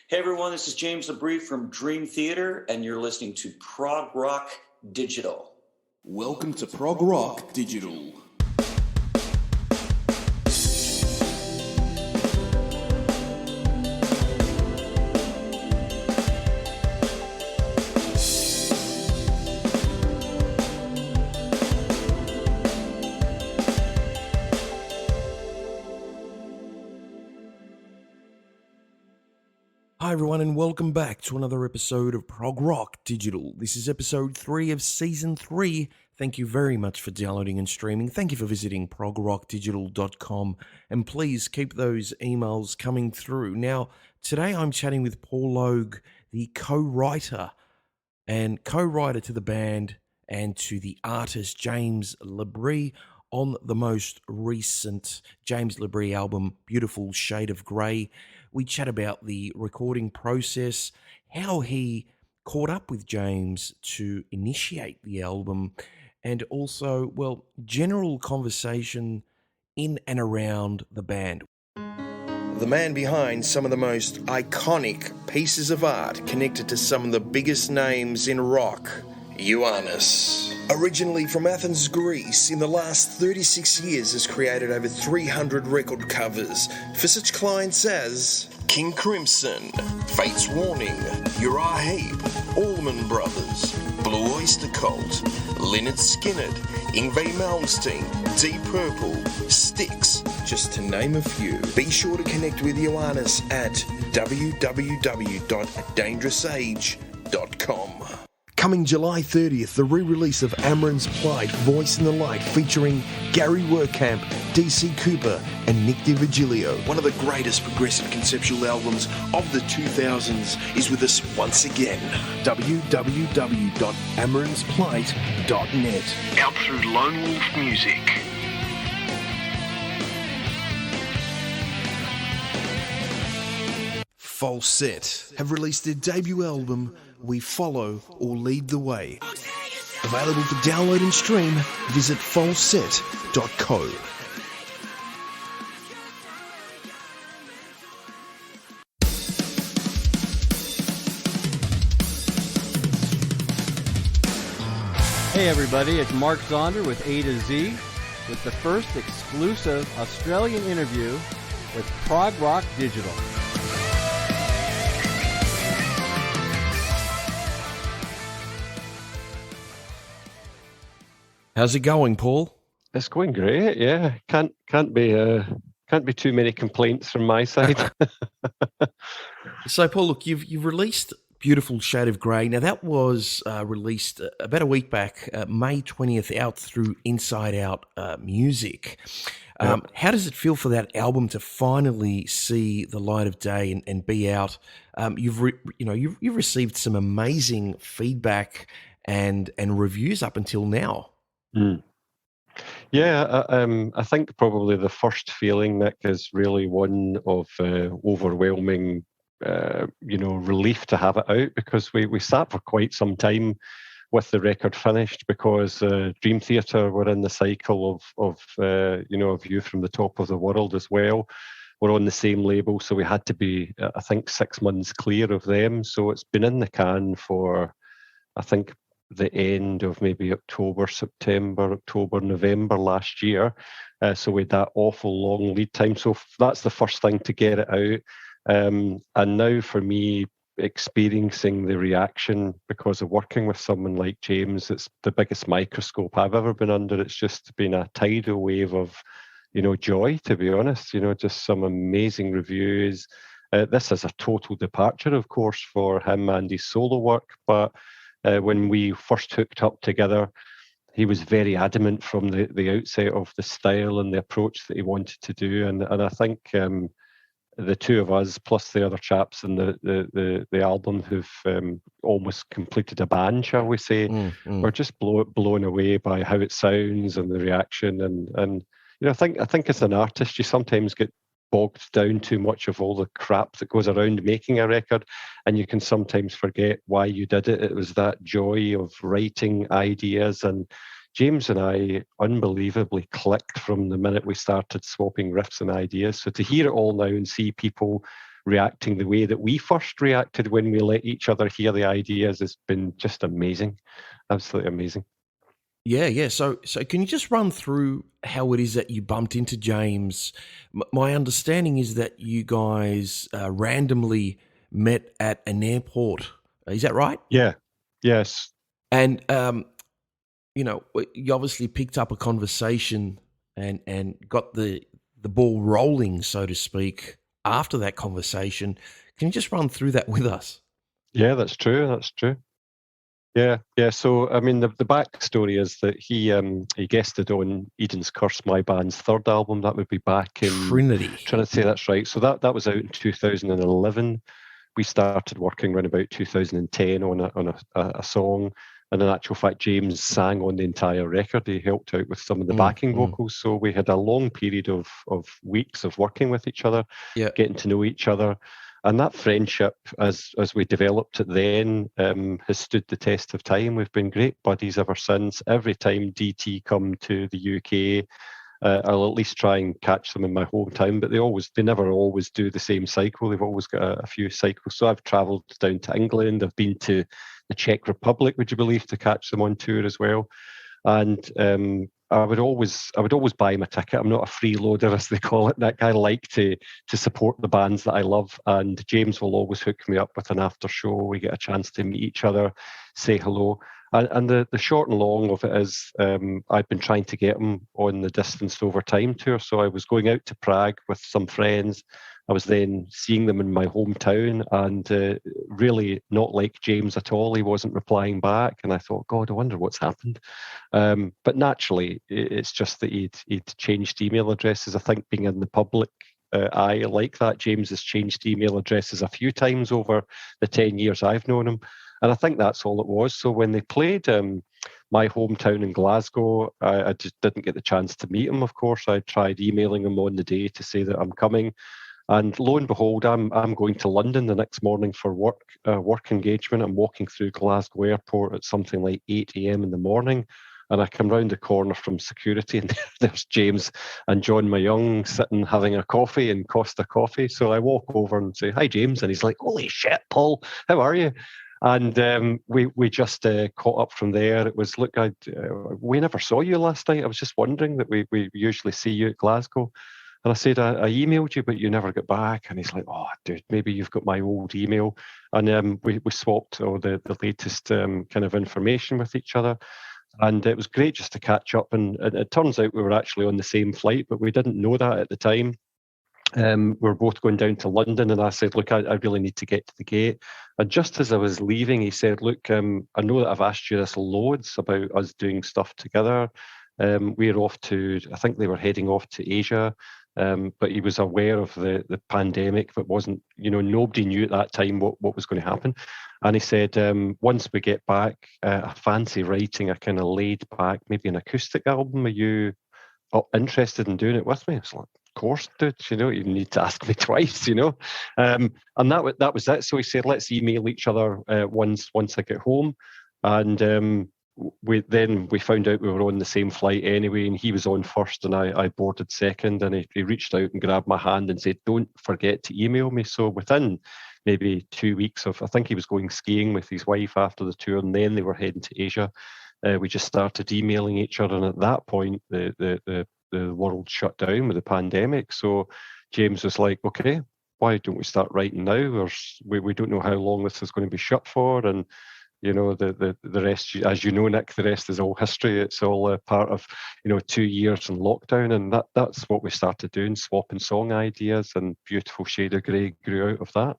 Hey everyone, this is James LaBrie from Dream Theater, and you're listening to ProgRock Digital. Welcome to ProgRock Digital. Hi everyone, and welcome back to another episode of ProgRock Digital. This is episode 3 of season 3. Thank you very much for downloading and streaming. Thank you for visiting progrockdigital.com, and please keep those emails coming through. Now, today I'm chatting with Paul Logue, the co-writer to the band and to the artist James LaBrie on the most recent James LaBrie album, Beautiful Shade of Grey. We chat about the recording process, how he caught up with James to initiate the album, and also, well, general conversation in and around the band. The man behind some of the most iconic pieces of art connected to some of the biggest names in rock, Ioannis. Originally from Athens, Greece, in the last 36 years has created over 300 record covers for such clients as King Crimson, Fate's Warning, Uriah Heep, Allman Brothers, Blue Oyster Cult, Lynyrd Skynyrd, Yngwie Malmsteen, Deep Purple, Styx, just to name a few. Be sure to connect with Ioannis at www.dangerousage.com. Coming July 30th, the re-release of Amaran's Plight, Voice in the Light, featuring Gary Werkamp, DC Cooper, and Nick DiVigilio. One of the greatest progressive conceptual albums of the 2000s is with us once again. www.amaranspplight.net. Out through Lone Wolf Music. Falsett have released their debut album, We Follow or Lead the Way. Available to download and stream, visit falsett.co. Hey everybody, it's Mark Zonder with A to Z with the first exclusive Australian interview with ProgRock Digital. How's it going, Paul? It's going great. Yeah, can't be too many complaints from my side. So, Paul, look, you've released Beautiful Shade of Grey. Now, that was released about a week back, May 20th, out through InsideOutMusic. How does it feel for that album to finally see the light of day and be out? You've received some amazing feedback and reviews up until now. Mm. Yeah, I think probably the first feeling, Nick, is really one of overwhelming, relief to have it out, because we sat for quite some time with the record finished, because Dream Theater were in the cycle of A View from the Top of the World as well. We're on the same label, so we had to be, I think, 6 months clear of them. So it's been in the can for, I think, the end of maybe October, November last year. So we had that awful long lead time. So that's the first thing, to get it out. And now for me, experiencing the reaction because of working with someone like James, it's the biggest microscope I've ever been under. It's just been a tidal wave of, joy, to be honest. Just some amazing reviews. This is a total departure, of course, for him and his solo work, but when we first hooked up together, he was very adamant from the outset of the style and the approach that he wanted to do. And I think the two of us, plus the other chaps in the album, who've almost completed a band, shall we say, were just blown away by how it sounds and the reaction. And I think as an artist, you sometimes get bogged down too much of all the crap that goes around making a record, and you can sometimes forget why you did it. It was that joy of writing ideas, and James and I unbelievably clicked from the minute we started swapping riffs and ideas. So to hear it all now and see people reacting the way that we first reacted when we let each other hear the ideas has been just amazing, absolutely amazing. Yeah. So can you just run through how it is that you bumped into James? My understanding is that you guys randomly met at an airport. Is that right? Yeah, yes. And you obviously picked up a conversation and got the ball rolling, so to speak, after that conversation. Can you just run through that with us? Yeah, that's true. That's true. Yeah. So, I mean, the backstory is that he guested on Eden's Curse, my band's third album. That would be back in, Trinity. trying to say that's right. So that was out in 2011. We started working around about 2010 on a song. And in actual fact, James sang on the entire record. He helped out with some of the backing vocals. So we had a long period of weeks of working with each other, Yeah. getting to know each other. And that friendship, as we developed it then, has stood the test of time. We've been great buddies ever since. Every time DT come to the UK, I'll at least try and catch them in my hometown, but they never always do the same cycle. They've always got a few cycles. So I've travelled down to England. I've been to the Czech Republic, would you believe, to catch them on tour as well. And I would always buy him a ticket. I'm not a freeloader, as they call it. That guy, like to support the bands that I love. And James will always hook me up with an after show. We get a chance to meet each other, say hello. And the short and long of it is, I've been trying to get him on the Distanced Over Time tour. So I was going out to Prague with some friends. I was then seeing them in my hometown, and really not like James at all. He wasn't replying back, and I thought, God, I wonder what's happened. But naturally, it's just that he'd changed email addresses. I think being in the public eye like that, James has changed email addresses a few times over the 10 years I've known him. And I think that's all it was. So when they played my hometown in Glasgow, I just didn't get the chance to meet him, of course. I tried emailing him on the day to say that I'm coming. And lo and behold, I'm going to London the next morning for work engagement. I'm walking through Glasgow Airport at something like 8 a.m. in the morning. And I come round the corner from security, and there's James and John Mayung sitting having a coffee in Costa Coffee. So I walk over and say, "Hi, James." And he's like, "Holy shit, Paul, how are you?" And we just caught up from there. It was, look, we never saw you last night. I was just wondering that we usually see you at Glasgow. And I said, I emailed you, but you never got back. And he's like, "Oh, dude, maybe you've got my old email." And we swapped all the latest kind of information with each other. And it was great just to catch up. And it turns out we were actually on the same flight, but we didn't know that at the time. We were both going down to London, and I said, "Look, I really need to get to the gate." And just as I was leaving, he said, "Look, I know that I've asked you this loads about us doing stuff together. We're off to, I think they were heading off to Asia." But he was aware of the pandemic, but wasn't, nobody knew at that time what was going to happen. And he said, once we get back, I fancy writing a kind of laid back, maybe an acoustic album. Are you interested in doing it with me? I was like, "Of course, dude, you need to ask me twice, And that was it. So he said, "Let's email each other once I get home." And we found out we were on the same flight anyway, and he was on first and I boarded second, and he reached out and grabbed my hand and said, "Don't forget to email me." So within maybe 2 weeks I think he was going skiing with his wife after the tour, and then they were heading to Asia. We just started emailing each other, and at that point the world shut down with the pandemic. So James was like, "Okay, why don't we start writing now? We don't know how long this is going to be shut for." And the rest, as you know, Nick, the rest is all history. It's all part of 2 years in lockdown, and that's what we started doing, swapping song ideas, and Beautiful Shade of Grey grew out of that.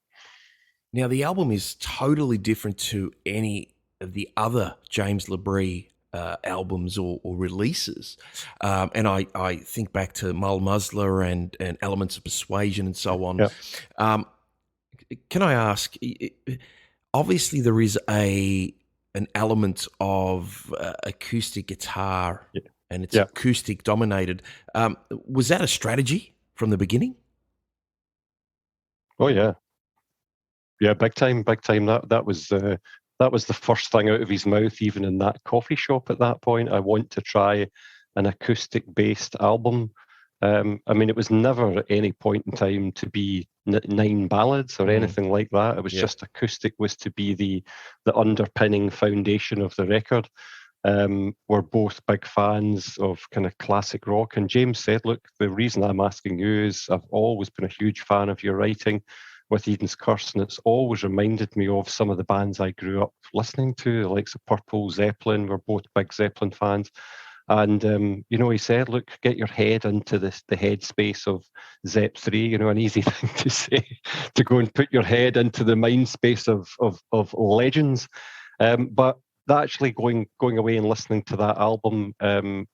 Now, the album is totally different to any of the other James LaBrie albums or releases. And I think back to Mull Muzzler and Elements of Persuasion and so on. Yep. Can I ask, obviously there is an element of acoustic guitar, and it's acoustic dominated. Was that a strategy from the beginning? Oh yeah. Yeah, big time. That was the first thing out of his mouth, even in that coffee shop at that point. I want to try an acoustic-based album. I mean, it was never at any point in time to be 9 ballads or anything like that. It was just acoustic was to be the underpinning foundation of the record. We're both big fans of kind of classic rock. And James said, look, the reason I'm asking you is I've always been a huge fan of your writing with Eden's Curse, and it's always reminded me of some of the bands I grew up listening to, the likes of Purple, Zeppelin. We're both big Zeppelin fans. And, he said, look, get your head into the headspace of Zepp 3, an easy thing to say, to go and put your head into the mind space of legends. But actually going away and listening to that album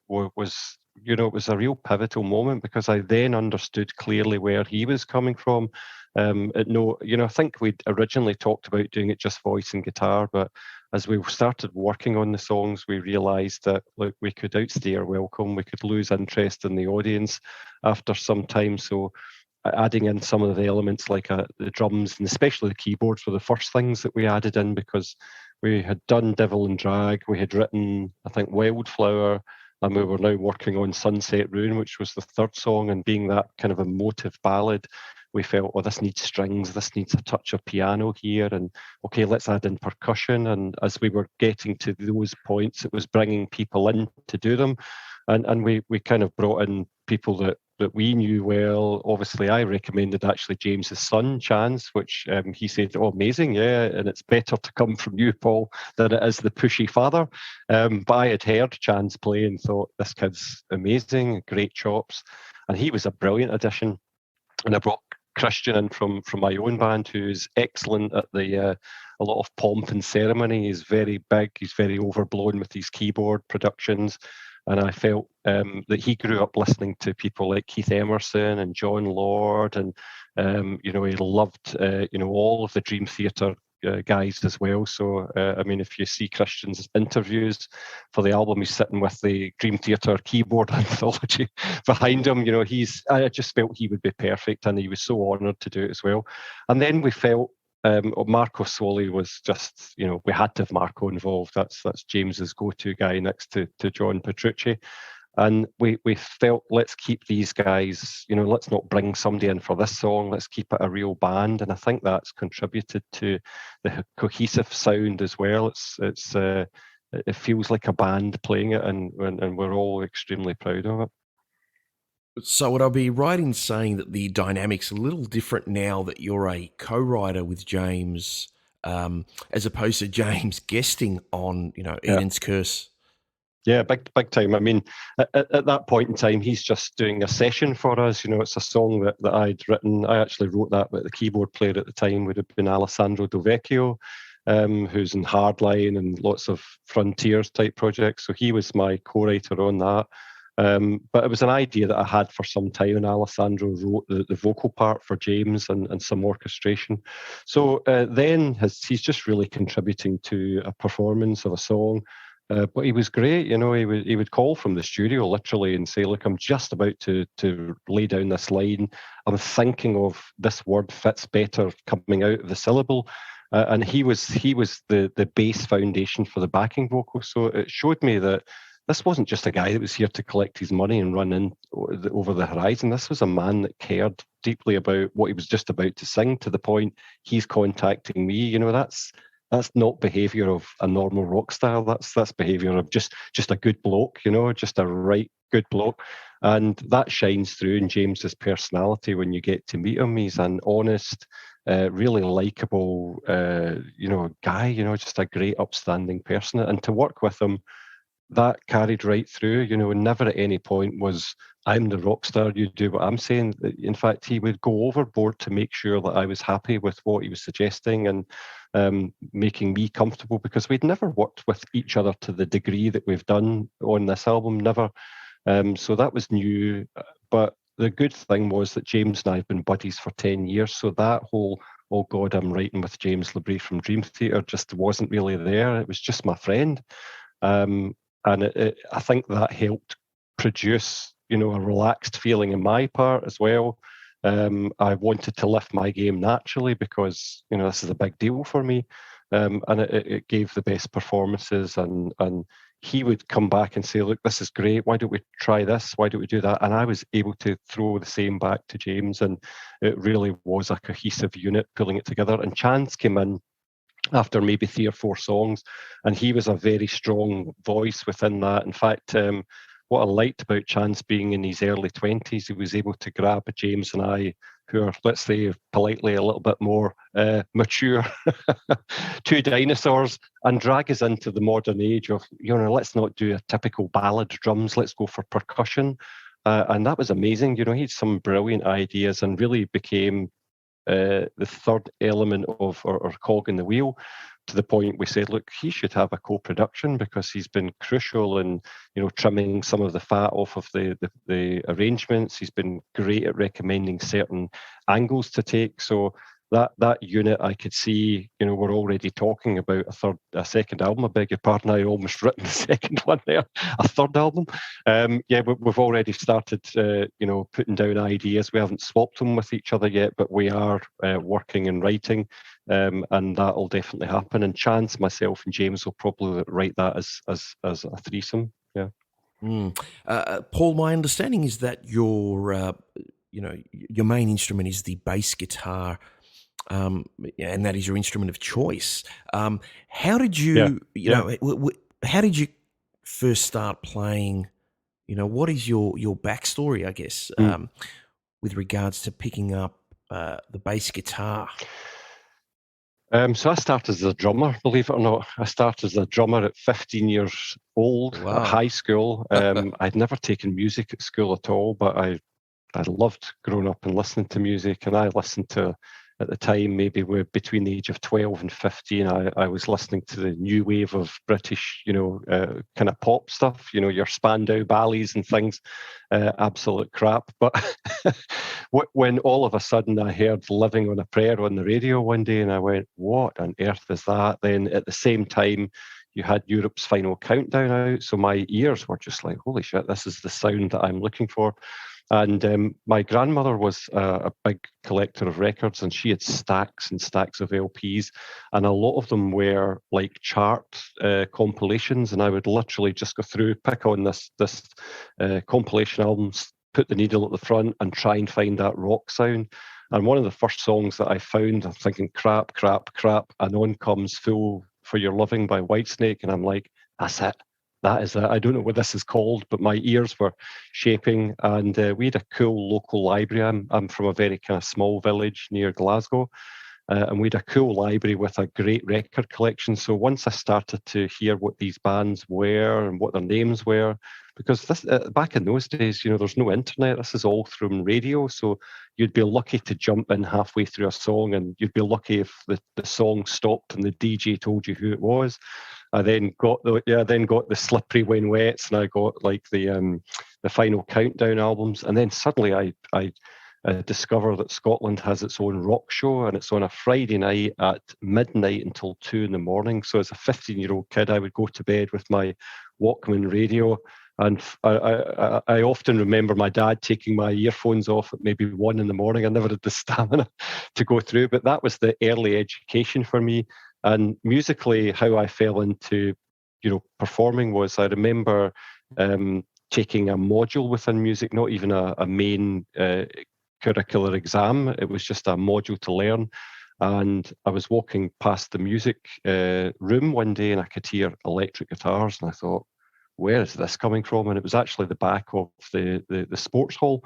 was, it was a real pivotal moment, because I then understood clearly where he was coming from. I think we'd originally talked about doing it just voice and guitar, but as we started working on the songs, we realised that we could outstay our welcome, we could lose interest in the audience after some time. So adding in some of the elements like the drums and especially the keyboards were the first things that we added in, because we had done Devil and Drag, we had written, I think, Wildflower, and we were now working on Sunset Ruin, which was the third song, and being that kind of emotive ballad, we felt, this needs strings, this needs a touch of piano here, and okay, let's add in percussion. And as we were getting to those points, it was bringing people in to do them, and we kind of brought in people that we knew well. Obviously, I recommended actually James's son, Chance, which he said, oh, amazing, yeah, and it's better to come from you, Paul, than it is the pushy father. But I had heard Chance play and thought, this kid's amazing, great chops, and he was a brilliant addition. And I brought Christian in from my own band, who's excellent at a lot of pomp and ceremony. He's very big, he's very overblown with his keyboard productions. And I felt that he grew up listening to people like Keith Emerson and John Lord, and he loved all of the Dream Theater guys as well. So if you see Christian's interviews for the album, he's sitting with the Dream Theater keyboard anthology behind him. I just felt he would be perfect, and he was so honoured to do it as well. And then we felt Marco Soli was just, we had to have Marco involved. That's James's go-to guy next to John Petrucci. And we felt, let's keep these guys, let's not bring somebody in for this song, let's keep it a real band. And I think that's contributed to the cohesive sound as well. It feels like a band playing it, and we're all extremely proud of it. So would I be right in saying that the dynamic's a little different now that you're a co-writer with James, as opposed to James guesting on, Eden's Curse? Yeah, big time. I mean, at that point in time, he's just doing a session for us. It's a song that I'd written. I actually wrote that, but the keyboard player at the time would have been Alessandro Dovecchio, who's in Hardline and lots of Frontiers type projects. So he was my co-writer on that. But it was an idea that I had for some time, and Alessandro wrote the vocal part for James and some orchestration. So then he's just really contributing to a performance of a song. But he was great, he would call from the studio literally and say, look, I'm just about to lay down this line. I'm thinking of this word fits better coming out of the syllable. And he was the base foundation for the backing vocal. So it showed me that this wasn't just a guy that was here to collect his money and run in over the horizon. This was a man that cared deeply about what he was just about to sing, to the point he's contacting me. That's not behaviour of a normal rock style. That's behaviour of just a good bloke, just a right good bloke. And that shines through in James's personality when you get to meet him. He's an honest, really likeable, guy, just a great upstanding person. And to work with him, that carried right through, never at any point was, I'm the rock star, you do what I'm saying. In fact, he would go overboard to make sure that I was happy with what he was suggesting and making me comfortable, because we'd never worked with each other to the degree that we've done on this album, never. So that was new. But the good thing was that James and I have been buddies for 10 years. So that whole, oh God, I'm writing with James LaBrie from Dream Theater just wasn't really there. It was just my friend. And I think that helped produce, a relaxed feeling in my part as well. I wanted to lift my game naturally because, this is a big deal for me. And it gave the best performances, and he would come back and say, look, this is great. Why don't we try this? Why don't we do that? And I was able to throw the same back to James, and it really was a cohesive unit pulling it together. And Chance came in after maybe 3 or 4 songs, and he was a very strong voice within that. In fact, what I liked about Chance being in his early 20s, he was able to grab James and I, who are, let's say politely, a little bit more mature, 2 dinosaurs, and drag us into the modern age of, let's not do a typical ballad drums, let's go for percussion. And that was amazing. He had some brilliant ideas and really became the third element of or cog in the wheel, to the point we said, look, he should have a co-production, because he's been crucial in, trimming some of the fat off of the arrangements. He's been great at recommending certain angles to take. So that unit, I could see, we're already talking about a second album. I beg your pardon, I almost written the second one there, a third album. We've already started, putting down ideas. We haven't swapped them with each other yet, but we are working and writing, and that'll definitely happen. And Chance, myself, and James will probably write that as a threesome. Yeah. Paul, my understanding is that your main instrument is the bass guitar. And that is your instrument of choice. How did you, how did you first start playing? What is your backstory, I guess, with regards to picking up the bass guitar? So I started as a drummer, believe it or not. I started as a drummer at 15 years old. Wow. At high school. I'd never taken music at school at all, but I loved growing up and listening to music, and I listened to, at the time, maybe we're between the age of 12 and 15, I was listening to the new wave of British, kind of pop stuff, your Spandau Ballets and things, absolute crap. But when all of a sudden I heard Living on a Prayer on the radio one day, and I went, what on earth is that? Then at the same time, you had Europe's Final Countdown out, so my ears were just like, holy shit, this is the sound that I'm looking for. And my grandmother was a big collector of records, and she had stacks and stacks of LPs, and a lot of them were like chart compilations. And I would literally just go through, pick on this compilation album, put the needle at the front, and try and find that rock sound. And one of the first songs that I found, I'm thinking, crap, and on comes Fool for Your Loving by Whitesnake, and I'm like, that's it. That is it. I don't know what this is called, but my ears were shaping. And we had a cool local library. I'm from a very kind of small village near Glasgow, and we had a cool library with a great record collection. So once I started to hear what these bands were and what their names were, because this back in those days, there's no internet. This is all from radio. So you'd be lucky to jump in halfway through a song, and you'd be lucky if the song stopped and the DJ told you who it was. I then got the Slippery When Wets, and I got like the Final Countdown albums, and then suddenly I discover that Scotland has its own rock show, and it's on a Friday night at midnight until 2 a.m. So as a 15-year-old kid, I would go to bed with my Walkman radio, and I often remember my dad taking my earphones off at maybe 1 a.m. I never had the stamina to go through, but that was the early education for me. And musically, how I fell into, performing was, I remember taking a module within music, not even a main curricular exam. It was just a module to learn. And I was walking past the music room one day, and I could hear electric guitars, and I thought, where is this coming from? And it was actually the back of the sports hall.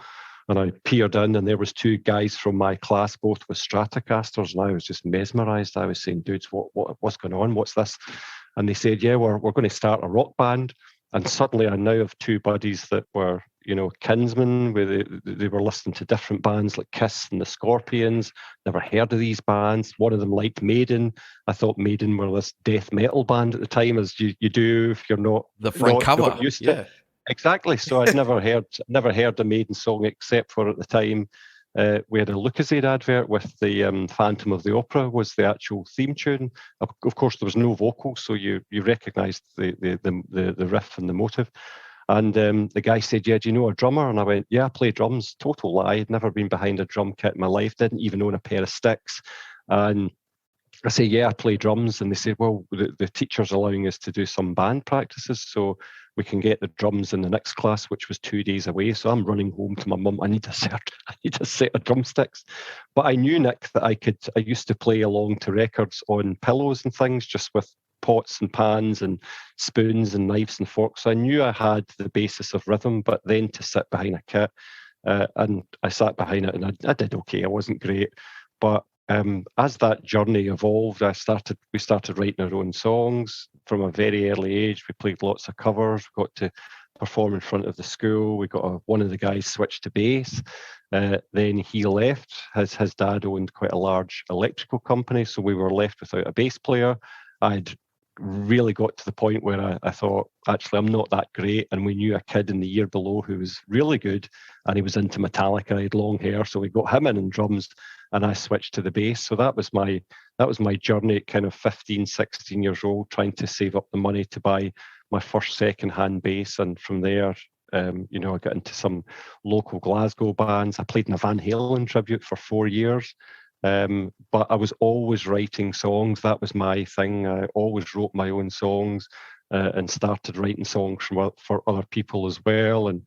And I peered in, and there was 2 guys from my class, both with Stratocasters, and I was just mesmerised. I was saying, dudes, what's going on? What's this? And they said, yeah, we're going to start a rock band. And suddenly I now have 2 buddies that were, kinsmen. They were listening to different bands like Kiss and the Scorpions. Never heard of these bands. One of them liked Maiden. I thought Maiden were this death metal band at the time, as you do if you're not the front cover. Not used to. Exactly. So I'd never heard a Maiden song, except for at the time we had a Lucozade advert with the Phantom of the Opera was the actual theme tune. Of course, there was no vocals, so you recognised the riff and the motive. And the guy said, yeah, do you know a drummer? And I went, yeah, I play drums. Total lie. I'd never been behind a drum kit in my life. Didn't even own a pair of sticks. And I say, yeah, I play drums. And they say, well, the teacher's allowing us to do some band practices, so we can get the drums in the next class, which was 2 days away. So I'm running home to my mum. I need a set of drumsticks. But I knew, Nick, that I used to play along to records on pillows and things, just with pots and pans and spoons and knives and forks. So I knew I had the basis of rhythm, but then to sit behind a kit, and I sat behind it, and I did okay. I wasn't great, but as that journey evolved, we started writing our own songs from a very early age. We played lots of covers. We got to perform in front of the school. We got one of the guys switched to bass. Then he left. His dad owned quite a large electrical company, so we were left without a bass player. I'd really got to the point where I thought, actually, I'm not that great. And we knew a kid in the year below who was really good, and he was into Metallica. He had long hair, so we got him in drums, and I switched to the bass. So that was my journey at kind of 15, 16 years old, trying to save up the money to buy my first second-hand bass. And from there, I got into some local Glasgow bands. I played in a Van Halen tribute for 4 years. But I was always writing songs. That was my thing. I always wrote my own songs, and started writing songs for other people as well. And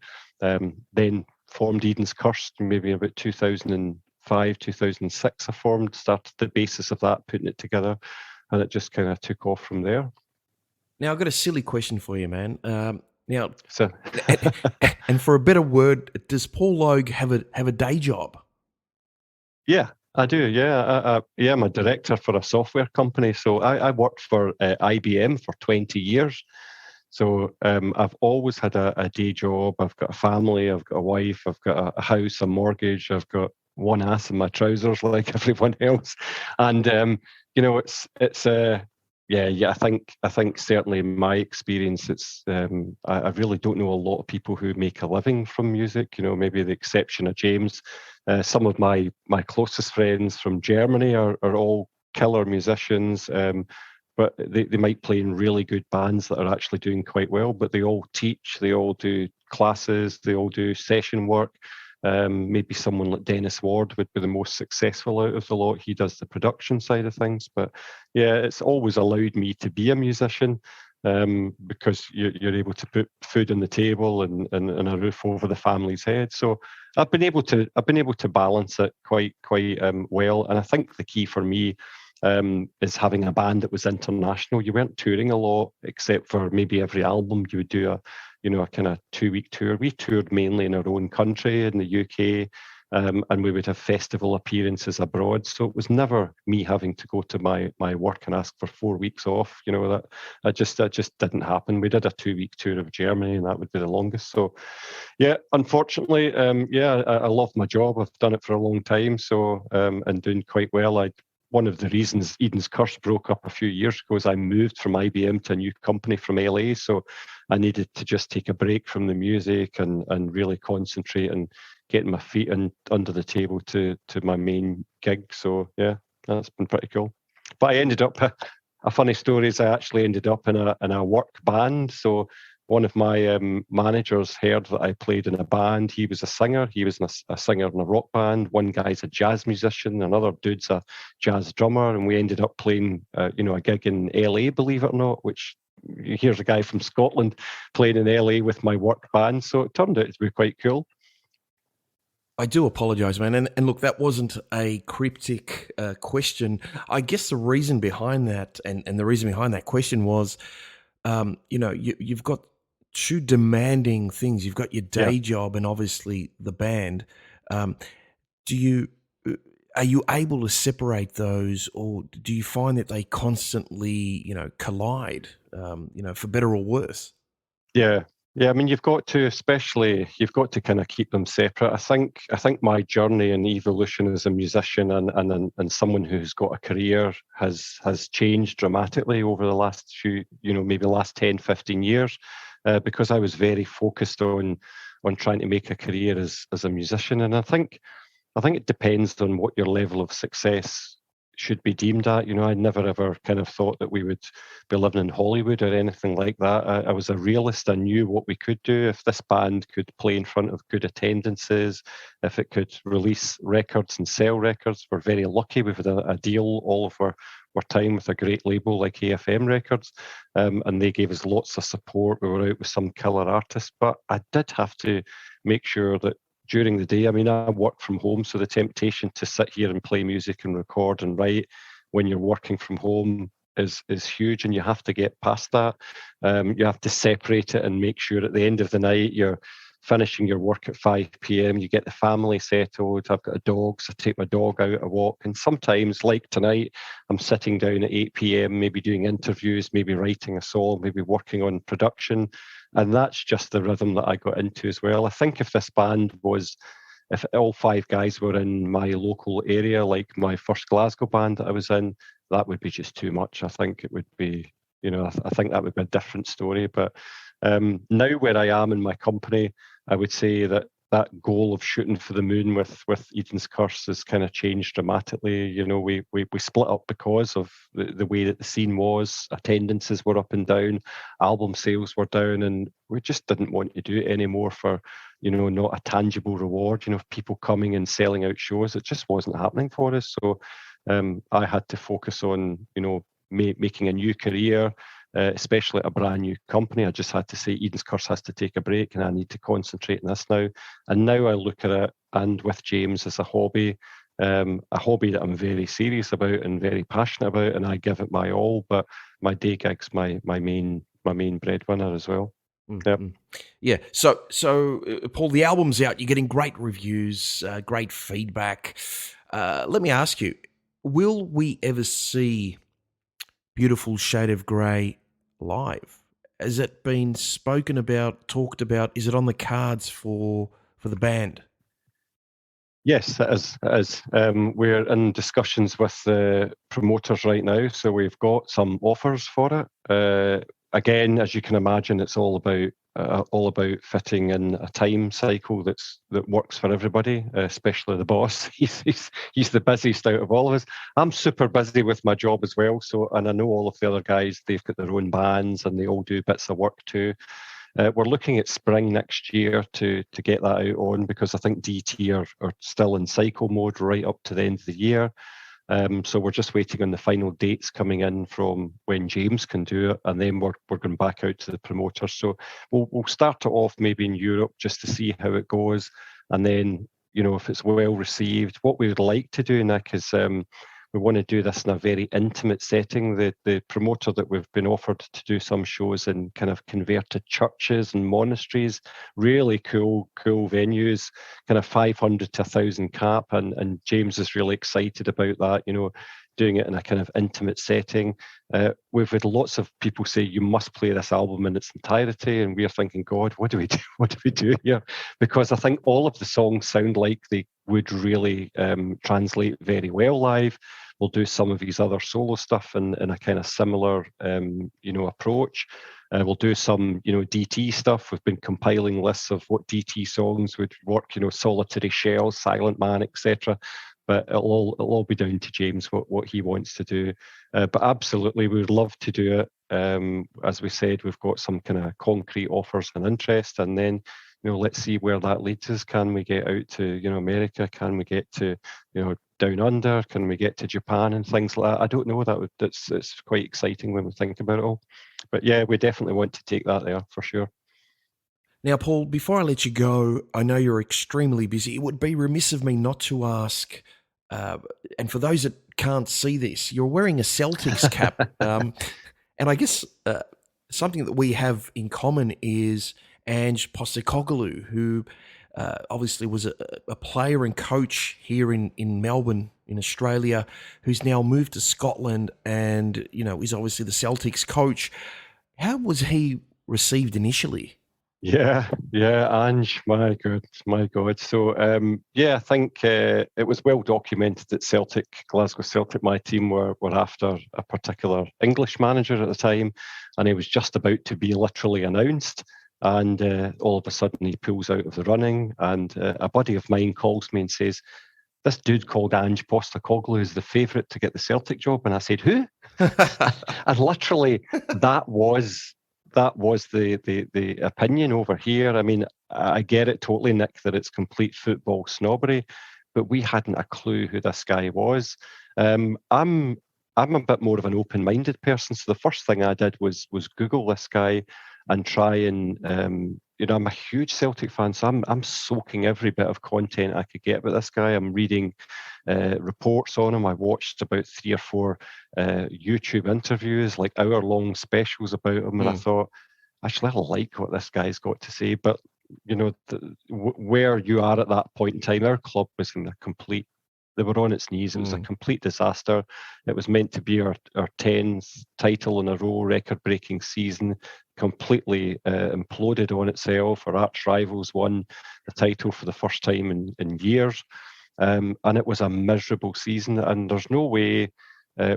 then formed Eden's Curse maybe about 2005, 2006. I started the basis of that, putting it together, and it just kind of took off from there. Now, I've got a silly question for you, man. So, and for a better word, does Paul Logue have a day job? Yeah, I do. Yeah, I'm a director for a software company. So I worked for IBM for 20 years. So I've always had a day job. I've got a family. I've got a wife. I've got a house, a mortgage. I've got one ass in my trousers like everyone else. And it's I think certainly in my experience, it's I really don't know a lot of people who make a living from music. Maybe the exception of James. Some of my closest friends from Germany are all killer musicians, but they might play in really good bands that are actually doing quite well. But they all teach, they all do classes, they all do session work. Maybe someone like Dennis Ward would be the most successful out of the lot. He does the production side of things. But yeah, it's always allowed me to be a musician, because you're able to put food on the table and a roof over the family's head. So I've been able to balance it quite well. And I think the key for me is having a band that was international. You weren't touring a lot, except for maybe every album you would do a kind of 2-week tour. We toured mainly in our own country, in the UK, and we would have festival appearances abroad. So it was never me having to go to my work and ask for 4 weeks off. That just didn't happen. We did a 2-week tour of Germany, and that would be the longest. So yeah, unfortunately, I love my job. I've done it for a long time, so and doing quite well. One of the reasons Eden's Curse broke up a few years ago is I moved from IBM to a new company from LA. So I needed to just take a break from the music and really concentrate and getting my feet under the table to my main gig. So yeah, that's been pretty cool. But I ended up, a funny story is I actually ended up in a work band. So one of my managers heard that I played in a band. He was a singer. He was a singer in a rock band. One guy's a jazz musician. Another dude's a jazz drummer. And we ended up playing, a gig in LA, believe it or not, which here's a guy from Scotland playing in LA with my work band. So it turned out to be quite cool. I do apologize, man. And look, that wasn't a cryptic question. I guess the reason behind that, and the reason behind that question was, you've got two demanding things. You've got your day job and obviously the band. Are you able to separate those, or do you find that they constantly, collide, for better or worse? Yeah. I mean, you've got to kind of keep them separate. I think my journey and evolution as a musician and someone who's got a career has changed dramatically over the last few, maybe the last 10, 15 years, because I was very focused on trying to make a career as a musician. And I think it depends on what your level of success should be deemed at. I never ever kind of thought that we would be living in Hollywood or anything like that. I was a realist. I knew what we could do. If this band could play in front of good attendances, if it could release records and sell records, we're very lucky. We've had a deal. All of our time with a great label like AFM Records, and they gave us lots of support. We were out with some killer artists, but I did have to make sure that during the day, I mean, I work from home, so the temptation to sit here and play music and record and write when you're working from home is huge, and you have to get past that. You have to separate it and make sure at the end of the night you're finishing your work at 5 p.m. You get the family settled. I've got a dog, so I take my dog out a walk. And sometimes, like tonight, I'm sitting down at 8 p.m., maybe doing interviews, maybe writing a song, maybe working on production. And that's just the rhythm that I got into as well. I think if all 5 guys were in my local area, like my first Glasgow band that I was in, that would be just too much. I think it would be, I think that would be a different story. But now where I am in my company, I would say that goal of shooting for the moon with Eden's Curse has kind of changed dramatically. We split up because of the way that the scene was. Attendances were up and down, album sales were down, and we just didn't want to do it anymore for, not a tangible reward, people coming and selling out shows. It just wasn't happening for us. So I had to focus on, making a new career, especially at a brand new company. I just had to say Eden's Curse has to take a break and I need to concentrate on this now. And now I look at it, and with James, as a hobby that I'm very serious about and very passionate about, and I give it my all. But my day gig's my main breadwinner as well. Mm-hmm. Yeah. So Paul, the album's out. You're getting great reviews, great feedback. Let me ask you, will we ever see Beautiful Shade of Grey live? Has it been spoken about, talked about? Is it on the cards for the band? Yes, it is. We're in discussions with the promoters right now, so we've got some offers for it. Again, as you can imagine, it's all about fitting in a time cycle that works for everybody, especially the boss. He's the busiest out of all of us. I'm super busy with my job as well. So, and I know all of the other guys, they've got their own bands and they all do bits of work too. We're looking at spring next year to get that out on, because I think DT are still in cycle mode right up to the end of the year. So we're just waiting on the final dates coming in from when James can do it, and then we're going back out to the promoters. So we'll start it off maybe in Europe just to see how it goes, and then if it's well received. What we would like to do, Nick, is we want to do this in a very intimate setting. The promoter that we've been offered to do some shows in kind of converted churches and monasteries, really cool venues, kind of 500 to 1,000 cap, and James is really excited about that, doing it in a kind of intimate setting. We've had lots of people say, you must play this album in its entirety, and we're thinking, God, what do we do? What do we do here? Because I think all of the songs sound like they would really translate very well live. We'll do some of his other solo stuff in a kind of similar, approach. We'll do some, DT stuff. We've been compiling lists of what DT songs would work, Solitary Shell, Silent Man, etc. But it'll all be down to James what he wants to do. But absolutely, we would love to do it. As we said, we've got some kind of concrete offers and interest, and then let's see where that leads us. Can we get out to America? Can we get to down under? Can we get to Japan and things like that? I don't know. It's quite exciting when we think about it all. But yeah, we definitely want to take that there for sure. Now, Paul, before I let you go, I know you're extremely busy. It would be remiss of me not to ask, and for those that can't see this, you're wearing a Celtics cap. And I guess something that we have in common is Ange Postecoglou, who obviously was a player and coach here in Melbourne, in Australia, who's now moved to Scotland and, is obviously the Celtics coach. How was he received initially? Yeah, Ange, my God. So, I think it was well documented that Glasgow Celtic, my team, were after a particular English manager at the time, and he was just about to be literally announced. And all of a sudden he pulls out of the running, and a buddy of mine calls me and says, this dude called Ange Postecoglou is the favourite to get the Celtic job. And I said, who? And literally that was the opinion over here. I mean, I get it totally, Nick, that it's complete football snobbery, but we hadn't a clue who this guy was. I'm I'm a bit more of an open-minded person. So the first thing I did was Google this guy and try and I'm a huge Celtic fan, so I'm soaking every bit of content I could get about this guy. I'm reading reports on him. I watched about 3 or 4 YouTube interviews, like hour-long specials about him, and I thought, actually, I like what this guy's got to say. But where you are at that point in time, our club was in a complete. They were on its knees. It was a complete disaster. It was meant to be our 10th title in a row, record-breaking season, completely imploded on itself. Our arch rivals won the title for the first time in years. And it was a miserable season. And there's no way,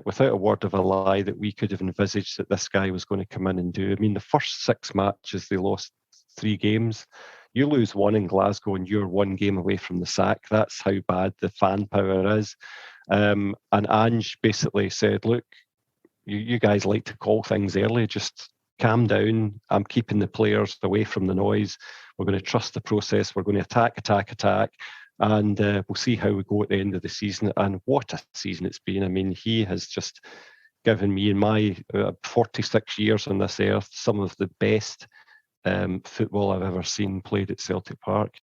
without a word of a lie, that we could have envisaged that this guy was going to come in and do. I mean, the first 6 matches, they lost 3 games. You lose 1 in Glasgow and you're 1 game away from the sack. That's how bad the fan power is. And Ange basically said, look, you guys like to call things early. Just calm down. I'm keeping the players away from the noise. We're going to trust the process. We're going to attack. And we'll see how we go at the end of the season. And what a season it's been. I mean, he has just given me, in my 46 years on this earth, some of the best football I've ever seen played at Celtic Park.